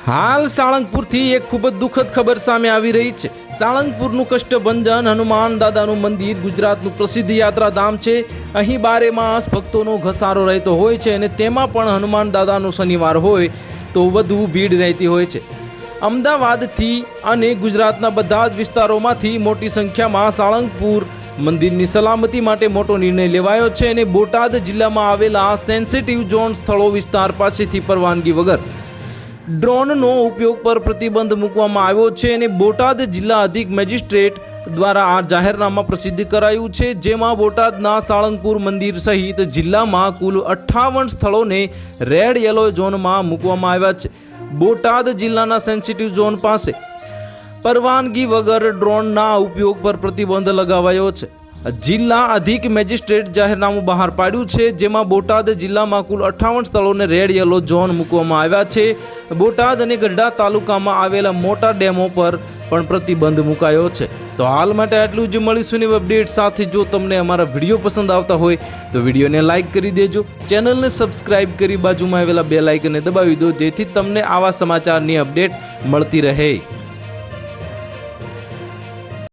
હાલ સાળંગપુરથી એક ખૂબ જ દુઃખદ ખબર સામે આવી રહી છે। સાળંગપુરનું કષ્ટભંજન હનુમાન દાદાનું મંદિર ગુજરાતનું પ્રસિદ્ધ યાત્રાધામ છે। અહીં બારે માસ ભક્તોનો ઘસારો રહેતો હોય છે અને તેમાં પણ હનુમાન દાદાનો શનિવાર હોય તો વધુ ભીડ રહેતી હોય છે। અમદાવાદથી અને ગુજરાતના બધા જ વિસ્તારોમાંથી મોટી સંખ્યામાં સાળંગપુર મંદિરની સલામતી માટે મોટો નિર્ણય લેવાયો છે અને બોટાદ જિલ્લામાં આવેલા સેન્સિટિવ ઝોન સ્થળો વિસ્તાર પાસેથી પરવાનગી વગર ડ્રોનનો ઉપયોગ પર પ્રતિબંધ મૂકવામાં આવ્યો છે અને બોટાદ જિલ્લા અધિક મેજિસ્ટ્રેટ દ્વારા આ જાહેરનામા પ્રસિદ્ધ કરાયું છે, જેમાં બોટાદના સાળંગપુર મંદિર સહિત જિલ્લામાં કુલ 58 સ્થળોને રેડ યલો ઝોનમાં મૂકવામાં આવ્યા છે। બોટાદ જિલ્લાના સેન્સિટિવ ઝોન પાસે પરવાનગી વગર ડ્રોનના ઉપયોગ પર પ્રતિબંધ લગાવાયો છે। જિલ્લા અધિક મેજિસ્ટ્રેટ જાહેરનામું બહાર પાડ્યું છે, જેમાં બોટાદ જિલ્લામાં કુલ 58 સ્થળોને રેડ યલો ઝોન મૂકવામાં આવ્યા છે। બોટાદ અને ગઢડા તાલુકામાં આવેલા મોટા ડેમો પર પણ પ્રતિબંધ મુકાયો છે। તો હાલ માટે આટલું જ। મળીશું નવી અપડેટ સાથે। જો તમને અમારા વિડીયો પસંદ આવતા હોય તો વિડીયોને લાઇક કરી દેજો, ચેનલને સબસ્ક્રાઇબ કરી બાજુમાં આવેલા બેલ આઇકનને દબાવી દો, જેથી તમને આવા સમાચારની અપડેટ મળતી રહે।